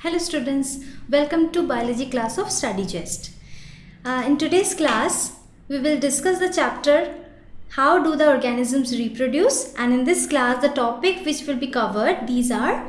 Hello students, welcome to biology class of Study-Gest. In today's class, we will discuss the chapter how do the organisms reproduce, and in this class the topic which will be covered, these are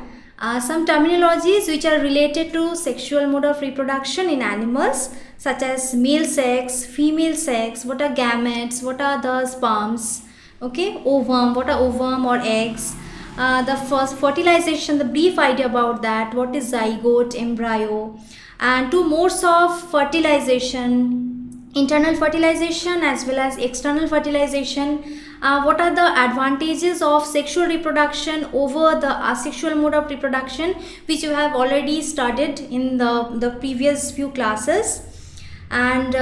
some terminologies which are related to sexual mode of reproduction in animals such as male sex, female sex, what are gametes, what are the sperms, okay, ovum, what are ovum or eggs. The first fertilization, the brief idea about that, what is zygote, embryo, and two modes of fertilization, internal fertilization as well as external fertilization. What are the advantages of sexual reproduction over the asexual mode of reproduction, which you have already studied in the previous few classes. And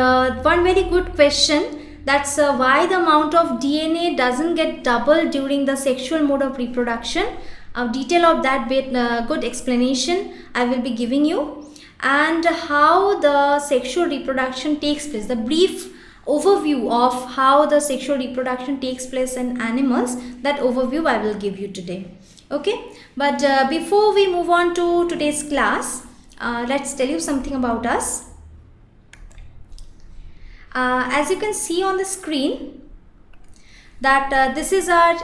one very good question, that's why the amount of DNA doesn't get doubled during the sexual mode of reproduction. A detail of that bit, good explanation I will be giving you, and how the sexual reproduction takes place, the brief overview of how the sexual reproduction takes place in animals, that overview I will give you today. Okay, but before we move on to today's class, let's tell you something about us. As you can see on the screen, that this is our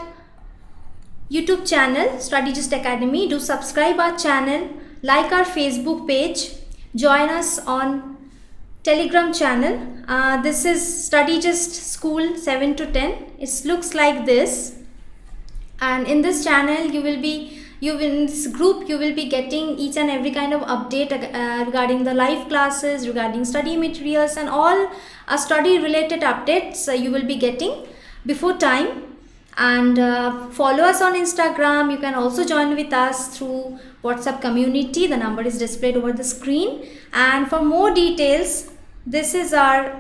YouTube channel, Study-Gest Academy. Do subscribe our channel, like our Facebook page, join us on Telegram channel. This is Study-Gest School 7 to 10. It looks like this, and in this channel in this group you will be getting each and every kind of update regarding the live classes, regarding study materials, and all study related updates you will be getting before time. And follow us on Instagram. You can also join with us through WhatsApp community. The number is displayed over the screen. And for more details, this is our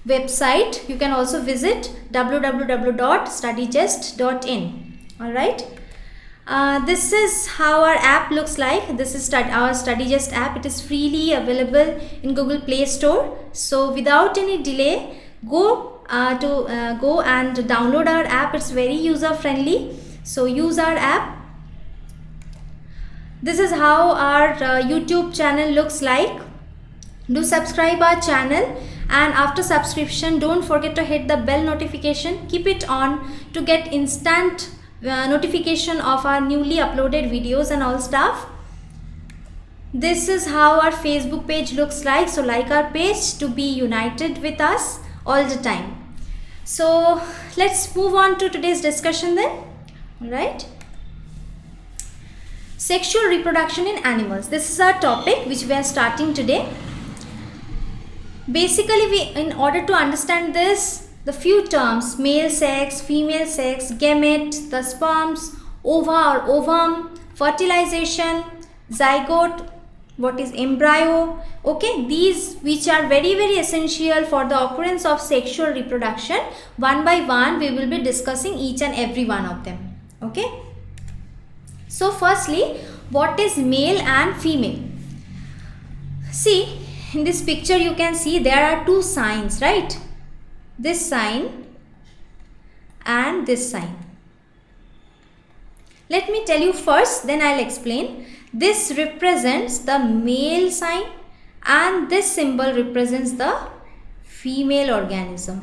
website. You can also visit www.studygest.in. all right. This is how our app looks like. This is our Study-Gest app. It is freely available in Google Play Store. So without any delay, go and download our app. It's very user friendly. So use our app. This is how our YouTube channel looks like. Do subscribe our channel, and after subscription, don't forget to hit the bell notification. Keep it on to get instant notification of our newly uploaded videos and all stuff. This is how our Facebook page looks like. So like our page to be united with us all the time. So let's move on to today's discussion then. All right. Sexual reproduction in animals. This is our topic which we are starting today. Basically, in order to understand this, the few terms, male sex, female sex, gamete, the sperms, ova or ovum, fertilization, zygote, what is embryo, okay, these which are very essential for the occurrence of sexual reproduction, one by one we will be discussing each and every one of them. Okay, so firstly, what is male and female? See, in this picture you can see there are two signs, right? This sign and this sign. Let me tell you first, then I'll explain. This represents the male sign and this symbol represents the female organism.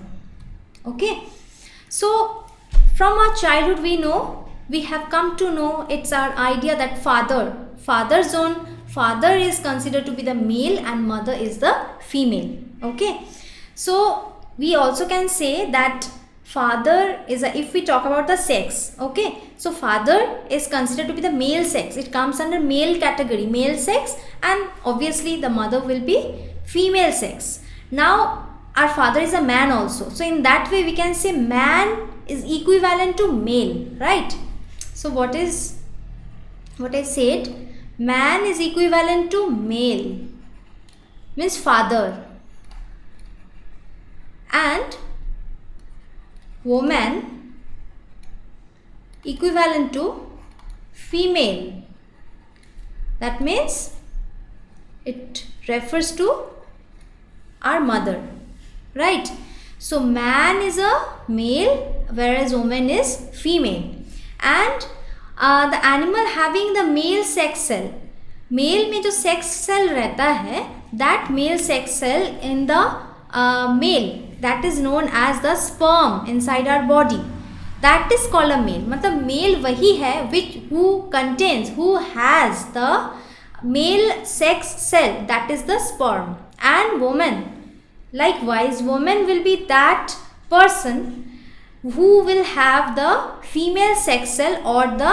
Okay. So from our childhood we have come to know, it's our idea that father is considered to be the male and mother is the female. Okay. So we also can say that father is if we talk about the sex, okay, so father is considered to be the male sex. It comes under male category, male sex, and obviously the mother will be female sex. Now our father is a man also, so in that way we can say man is equivalent to male, right? So what I said, man is equivalent to male, means father, and woman equivalent to female. That means it refers to our mother, right? So man is a male whereas woman is female, and the animal having the male sex cell male में जो sex cell रहता है, that male sex cell in the male, that is known as the sperm inside our body, that is called a male. मतलब male वही है which who has the male sex cell, that is the sperm. And women, likewise woman will be that person who will have the female sex cell or the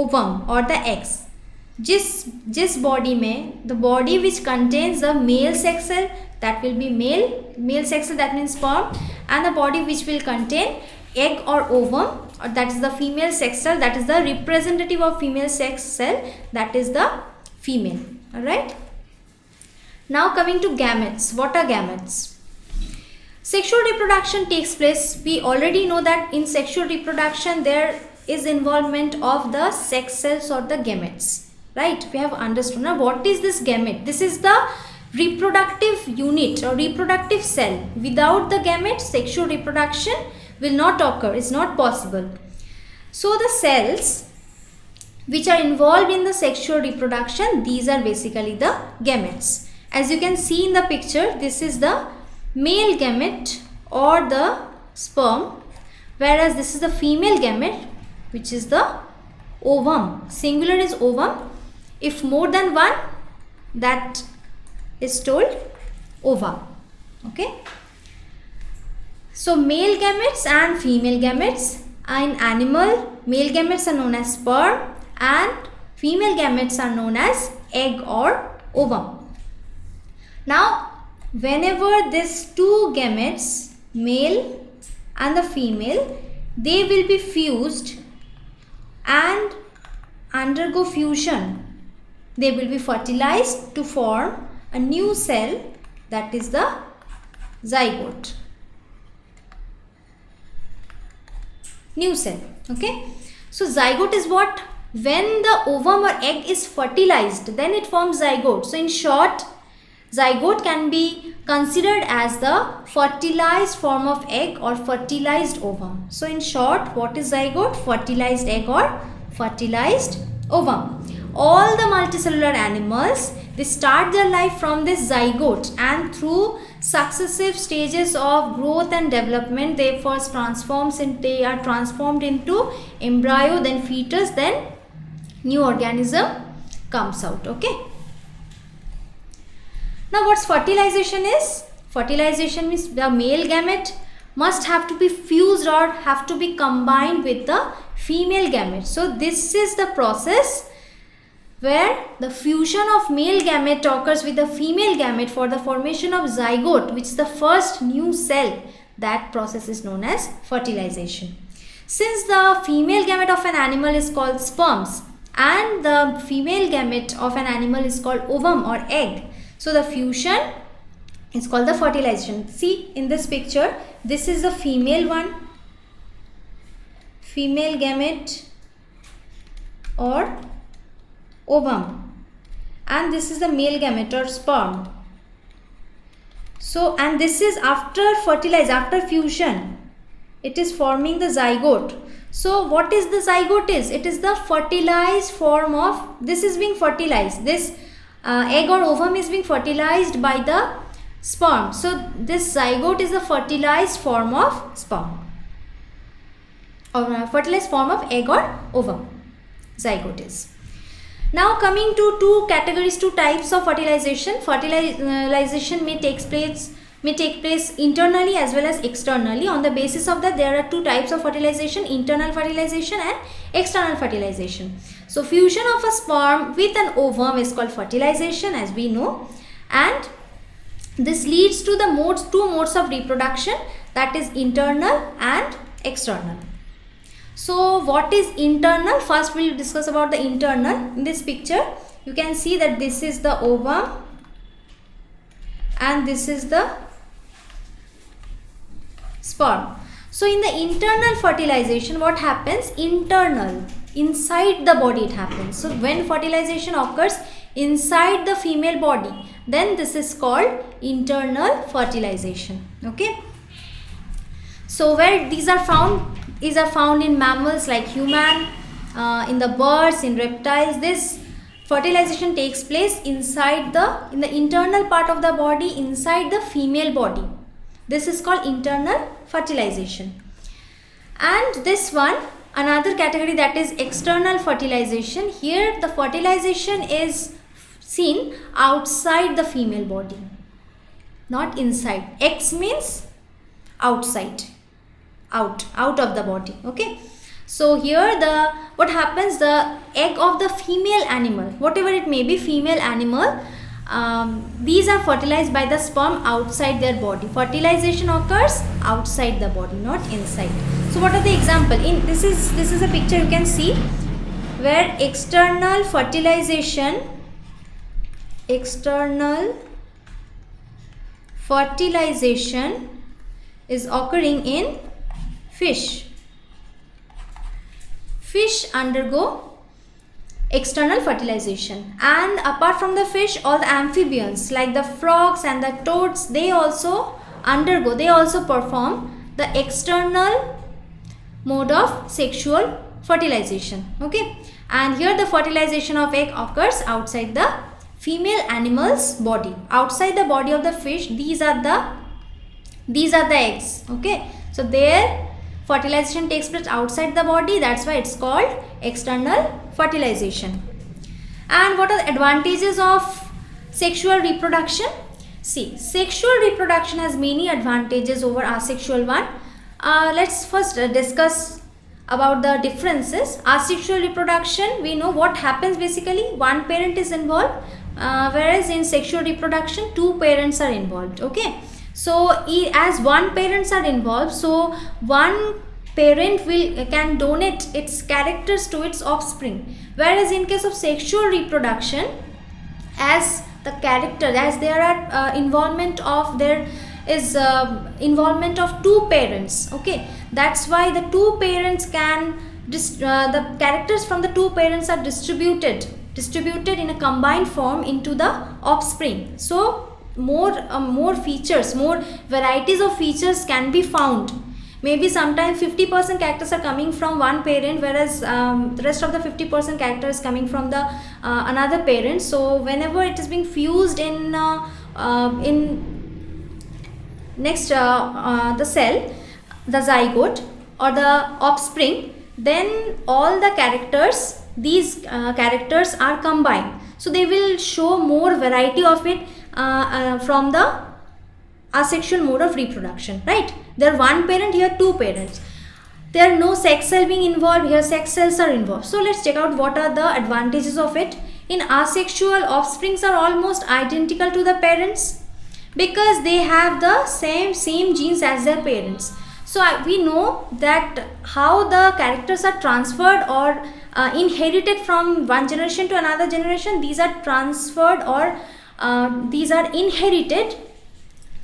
ovum or the eggs. जिस body में, the body which contains the male sex cell, that will be male sex cell, that means sperm, and the body which will contain egg or ovum, or that is the female sex cell, that is the representative of female sex cell, that is the female. All right. Now coming to gametes. What are gametes? Sexual reproduction takes place. We already know that in sexual reproduction there is involvement of the sex cells or the gametes. Right? We have understood. Now what is this gamete? This is the reproductive unit or reproductive cell. Without the gamete, sexual reproduction will not occur. It's not possible. So the cells which are involved in the sexual reproduction, these are basically the gametes. As you can see in the picture, this is the male gamete or the sperm, whereas this is the female gamete, which is the ovum. Singular is ovum. If more than one, that is told ova. Okay. So male gametes and female gametes. In animal, male gametes are known as sperm and female gametes are known as egg or ovum. Now, whenever these two gametes, male and the female, they will be fused and undergo fusion. They will be fertilized to form a new cell, that is the zygote. New cell. Okay. So zygote is what? When the ovum or egg is fertilized, then it forms zygote. So in short, zygote can be considered as the fertilized form of egg or fertilized ovum. So in short, what is zygote? Fertilized egg or fertilized ovum. All the multicellular animals, they start their life from this zygote, and through successive stages of growth and development, they are transformed into embryo, then fetus, then new organism comes out. Okay. Now what's fertilization is? Fertilization means the male gamete must have to be fused or have to be combined with the female gamete. So this is the process where the fusion of male gamete occurs with the female gamete for the formation of zygote, which is the first new cell. That process is known as fertilization. Since the female gamete of an animal is called sperms and the female gamete of an animal is called ovum or egg, so the fusion is called the fertilization. See in this picture, this is the female one, female gamete or ovum, and this is the male gamete or sperm. So, and this is after after fusion, it is forming the zygote. So what is the zygote is? It is the fertilized form of, this is being fertilized, this egg or ovum is being fertilized by the sperm. So this zygote is the fertilized form of sperm, or fertilized form of egg or ovum. Zygote is. Now coming to two categories, two types of fertilization. Fertilization may take place internally as well as externally. On the basis of that, there are two types of fertilization: internal fertilization and external fertilization. So fusion of a sperm with an ovum is called fertilization, as we know, and this leads to the two modes of reproduction, that is internal and external. So what is internal? First we will discuss about the internal. In this picture you can see that this is the ovum and this is the sperm. So in the internal fertilization, what happens? Internal, inside the body it happens. So when fertilization occurs inside the female body, then this is called internal fertilization. Okay. So where these are found in mammals like human, in the birds, in reptiles. This fertilization takes place in the internal part of the body, inside the female body. This is called internal fertilization. And this one, another category, that is external fertilization. Here the fertilization is seen outside the female body, not inside. X means outside, out of the body. Okay, so here what happens, the egg of the female animal, whatever it may be, female animal, these are fertilized by the sperm outside their body. Fertilization occurs outside the body, not inside. So what are the example? In this is a picture you can see where external fertilization is occurring in fish. Fish undergo external fertilization, and apart from the fish, all the amphibians like the frogs and the toads, they also perform the external mode of sexual fertilization. Okay, and here the fertilization of egg occurs outside the female animal's body, outside the body of the fish. These are the eggs. Okay, so their fertilization takes place outside the body, that's why it's called external fertilization. And what are the advantages of sexual reproduction? See, sexual reproduction has many advantages over asexual one. Let's first discuss about the differences. Asexual reproduction, we know what happens. Basically, one parent is involved, whereas in sexual reproduction, two parents are involved. Okay, so as one parents are involved, so one parent can donate its characters to its offspring, whereas in case of sexual reproduction, as there are involvement of two parents. Okay, that's why the two parents can the characters from the two parents are distributed in a combined form into the offspring. So more features, more varieties of features can be found. Maybe sometimes 50% characters are coming from one parent, whereas the rest of the 50% character is coming from the another parent. So whenever it is being fused in the cell, the zygote or the offspring, then all the characters, these characters are combined. So they will show more variety of it from the asexual mode of reproduction, right? There one parent, here two parents. There are no sex cell being involved, here sex cells are involved. So let's check out what are the advantages of it. In asexual, offsprings are almost identical to the parents because they have the same genes as their parents. So we know that how the characters are transferred or inherited from one generation to another generation. These are transferred or these are inherited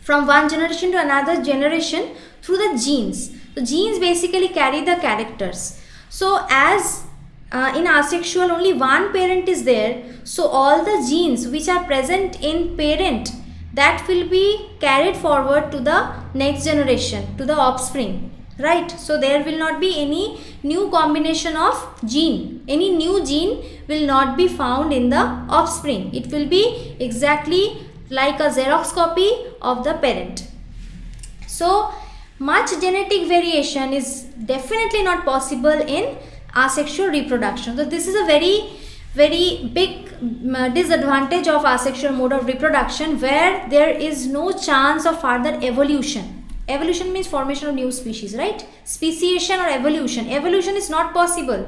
from one generation to another generation through the genes. The genes basically carry the characters. So as in asexual only one parent is there, so all the genes which are present in parent, that will be carried forward to the next generation, to the offspring, right? So there will not be any new combination of gene. Any new gene will not be found in the offspring. It will be exactly like a Xerox copy of the parent. So much genetic variation is definitely not possible in asexual reproduction. So this is a very big disadvantage of asexual mode of reproduction, where there is no chance of further evolution. Evolution means formation of new species, right? Speciation or evolution. Evolution is not possible.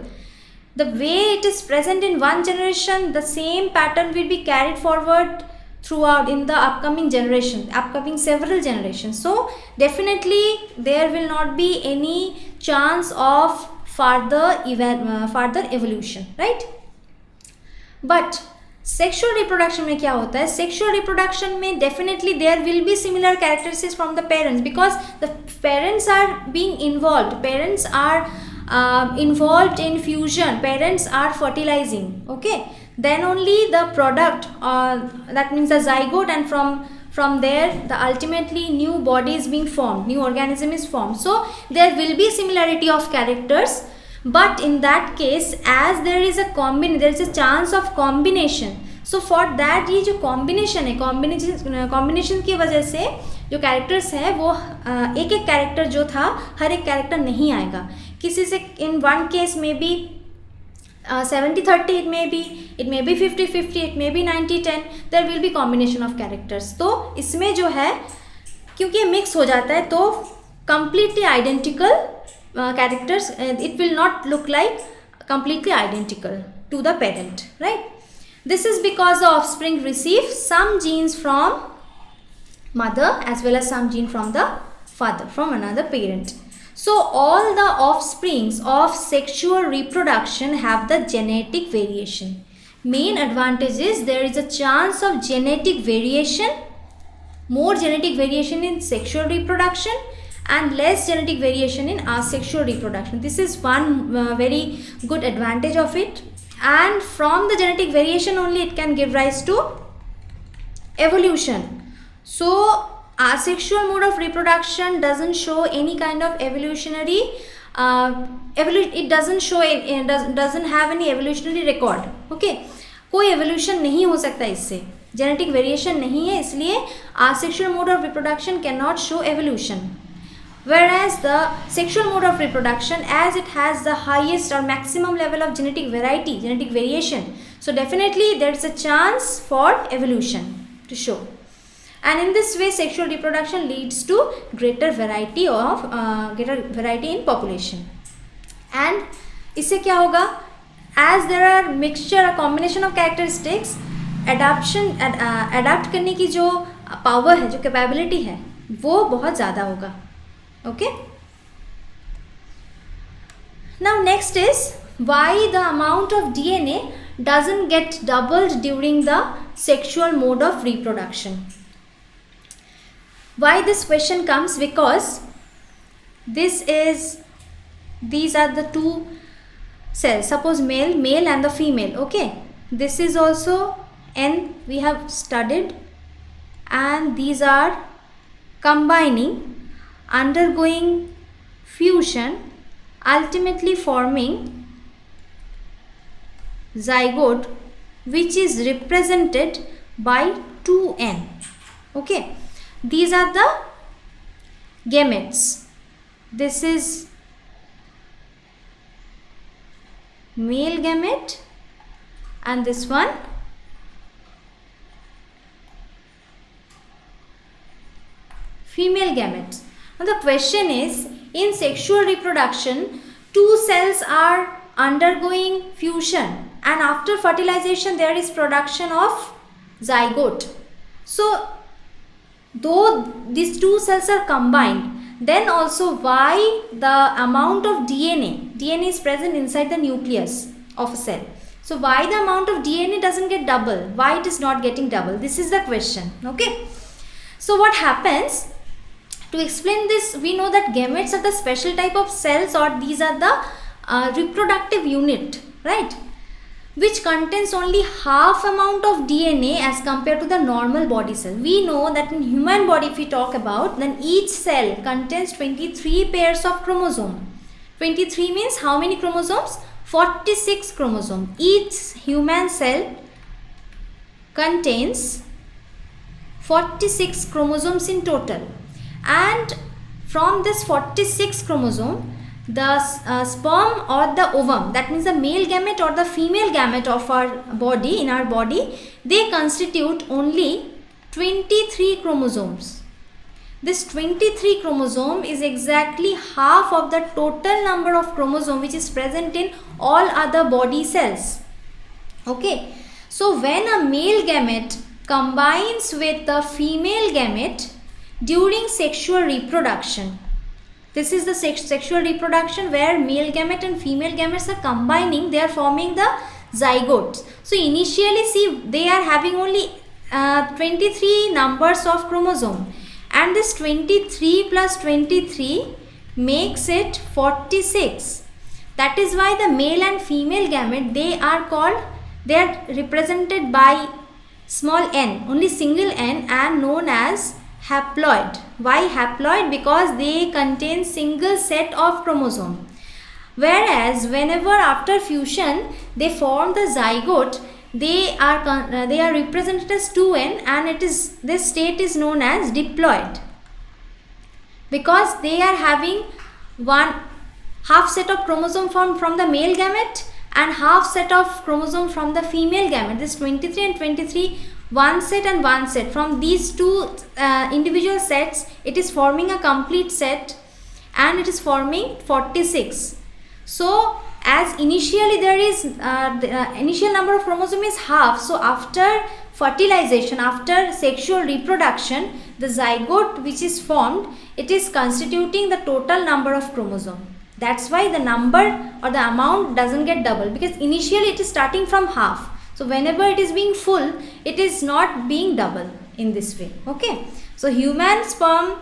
The way it is present in one generation, the same pattern will be carried forward throughout in the upcoming several generations. So definitely there will not be any chance of further evolution, right? But sexual reproduction में क्या होता है? Sexual reproduction में definitely there will be similar characteristics from the parents, because the parents are being involved. Parents are involved in fusion. Parents are fertilizing. Okay, then only the product, that means the zygote, and from there the ultimately new body is being formed, new organism is formed. So there will be similarity of characters, but in that case as there is a chance of combination, so for that ये जो combination है, combination की वजह से जो characters है वो एक एक character जो था हर एक character नहीं आएगा. किसी से in one case may be 70-30, it may be 50-50, it may be 90-10, there will be combination of characters. तो इसमें जो है क्योंकि मिक्स हो जाता है तो completely identical characters, it will not look like completely identical to the parent, right? This is because the offspring receive some genes from mother as well as some gene from the father, from another parent. So all the offsprings of sexual reproduction have the genetic variation. Main advantage is there is a chance of genetic variation, more genetic variation in sexual reproduction and less genetic variation in asexual reproduction. This is one very good advantage of it, and from the genetic variation only it can give rise to evolution. So asexual mode of reproduction doesn't show any kind of evolutionary it doesn't have any evolutionary record. Okay, कोई evolution नहीं हो सकता इससे, genetic variation नहीं है, इसलिए asexual mode of reproduction cannot show evolution. Whereas the sexual mode of reproduction, as it has the highest or maximum level of genetic variety, genetic variation, so definitely there is a chance for evolution to show. And in this way sexual reproduction leads to greater variety in population. And इससे क्या होगा, as there are mixture or combination of characteristics, adapt करने की जो power है, जो capability है, वो बहुत ज़्यादा होगा. Okay. Now next is why the amount of DNA doesn't get doubled during the sexual mode of reproduction. Why this question comes? Because these are the two cells. Suppose male and the female. Okay, this is also N we have studied, and these are combining, undergoing fusion, ultimately forming zygote, which is represented by 2N. Okay, these are the gametes. This is male gamete and this one female gamete. Now the question is, in sexual reproduction, two cells are undergoing fusion and after fertilization there is production of zygote. So though these two cells are combined, then also why the amount of DNA is present inside the nucleus of a cell. So why the amount of DNA doesn't get double? Why it is not getting double? This is the question. Okay. So what happens? To explain this, we know that gametes are the special type of cells, or these are the reproductive unit, right, which contains only half amount of DNA as compared to the normal body cell. We know that in human body, if we talk about, then each cell contains 23 pairs of chromosome. 23 means how many chromosomes? 46 chromosomes. Each human cell contains 46 chromosomes in total. And from this 46 chromosome, the sperm or the ovum, that means the male gamete or the female gamete of our body, in our body, they constitute only 23 chromosomes. This 23 chromosome is exactly half of the total number of chromosome which is present in all other body cells. Okay, so when a male gamete combines with the female gamete during sexual reproduction, this is the sexual reproduction where male gamete and female gametes are combining, they are forming the zygotes. So initially see, they are having only 23 numbers of chromosome, and this 23 plus 23 makes it 46. That is why the male and female gamete, they are represented by small n, only single n, and known as haploid. Why haploid? Because they contain single set of chromosome. Whereas whenever after fusion they form the zygote, they are represented as 2n, and this state is known as diploid, because they are having one half set of chromosome from the male gamete and half set of chromosome from the female gamete. This 23 and 23, one set and one set. From these two individual sets, it is forming a complete set, and it is forming 46. So as initially there is the initial number of chromosome is half, so after fertilization, after sexual reproduction, the zygote which is formed, it is constituting the total number of chromosome. That's why the number or the amount doesn't get double, because initially it is starting from half. So whenever it is being full, it is not being double in this way. Okay. So human sperm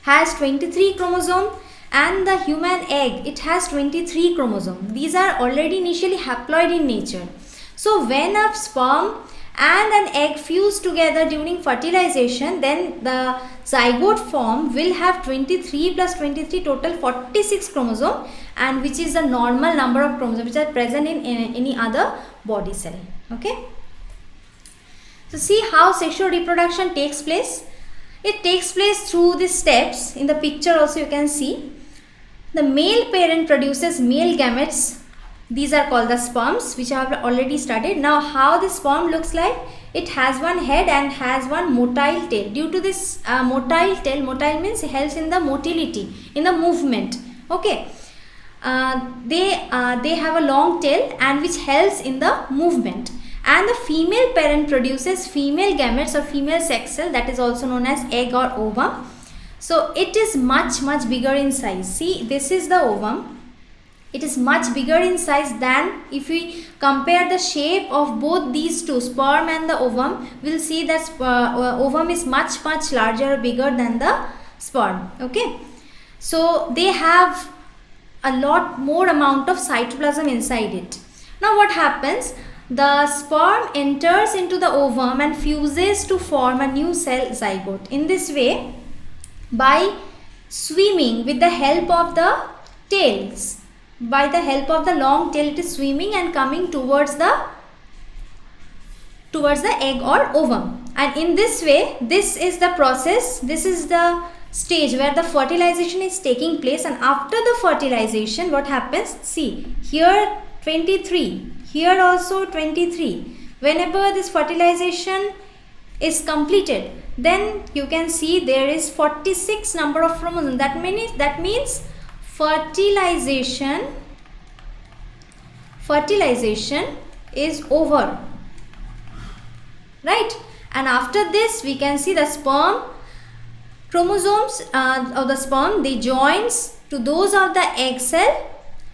has 23 chromosome, and the human egg, it has 23 chromosome. These are already initially haploid in nature. So when a sperm and an egg fuse together during fertilization, then the zygote form will have 23 plus 23, total 46 chromosome, and which is the normal number of chromosomes which are present in any other body cell. Okay. So see how sexual reproduction takes place. It takes place through these steps. In the picture also you can see. The male parent produces male gametes. These are called the sperms, which I have already studied. Now how the sperm looks like? It has one head and has one motile tail. Due to this motile tail, motile means it helps in the motility, in the movement. Okay. They have a long tail, and which helps in the movement. And the female parent produces female gametes or female sex cell, that is also known as egg or ovum. So it is much bigger in size. See, this is the ovum. It is much bigger in size than, if we compare the shape of both these two, sperm and the ovum, we'll see that ovum is much larger, bigger than the sperm. Okay. So they have a lot more amount of cytoplasm inside it. Now what happens? The sperm enters into the ovum and fuses to form a new cell, zygote. In this way, by swimming with the help of the tails, by the help of the long tail, it is swimming and coming towards the egg or ovum. And in this way, this is the process, this is the stage where the fertilization is taking place. And after the fertilization, what happens? See, here 23, here also 23. Whenever this fertilization is completed, then you can see there is 46 number of chromosomes. That means fertilization is over, right? And after this, we can see the sperm chromosomes of the sperm, they joins to those of the egg cell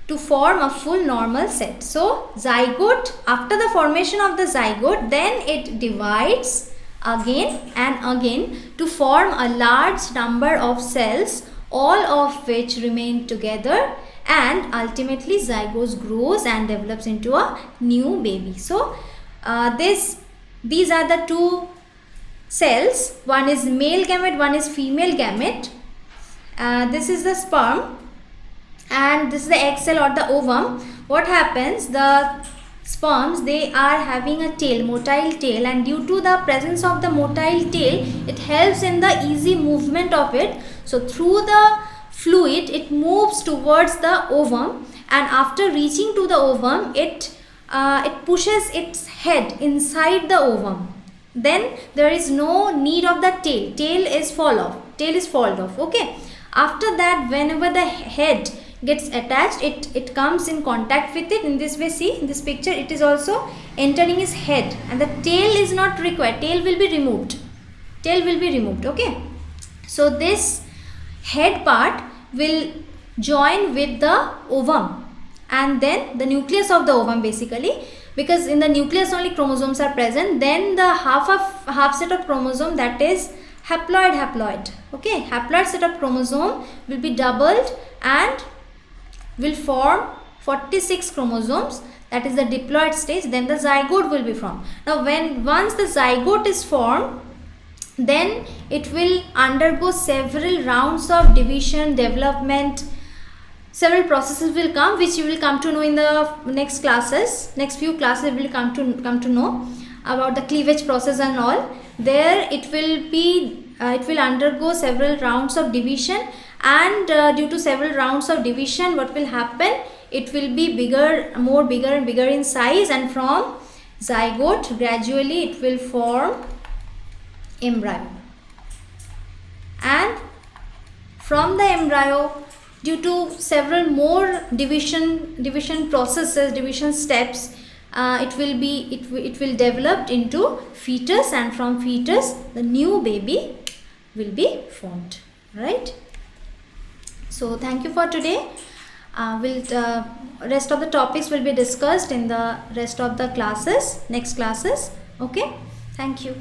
to form a full normal set. So zygote, after the formation of the zygote, then it divides again and again to form a large number of cells, all of which remain together, and ultimately zygote grows and develops into a new baby. So these are the two cells. One is male gamete, one is female gamete. This is the sperm and this is the egg cell or the ovum. What happens? The sperms, they are having a tail, motile tail, and due to the presence of the motile tail, it helps in the easy movement of it. So through the fluid, it moves towards the ovum, and after reaching to the ovum, it pushes its head inside the ovum. Then there is no need of the tail. Tail is fall off. Okay. After that, whenever the head gets attached, it comes in contact with it. In this way, see in this picture, it is also entering his head, and the tail is not required. Tail will be removed. Okay. So this head part will join with the ovum, and then the nucleus of the ovum, basically, because in the nucleus only chromosomes are present. Then the half set of chromosome, that is haploid. Okay, haploid set of chromosome will be doubled and will form 46 chromosomes. That is the diploid stage. Then the zygote will be formed. Now once the zygote is formed, then it will undergo several rounds of division, development, several processes will come, which you will come to know in the next classes. Next few classes will come to know about the cleavage process and all. There it will undergo several rounds of division, and due to several rounds of division, what will happen, it will be bigger and bigger in size, and from zygote gradually it will form embryo, and from the embryo, due to several more division processes, division steps, it will develop into fetus, and from fetus the new baby will be formed, right? So thank you for today. Rest of the topics will be discussed in the rest of the classes, next classes. Okay, thank you.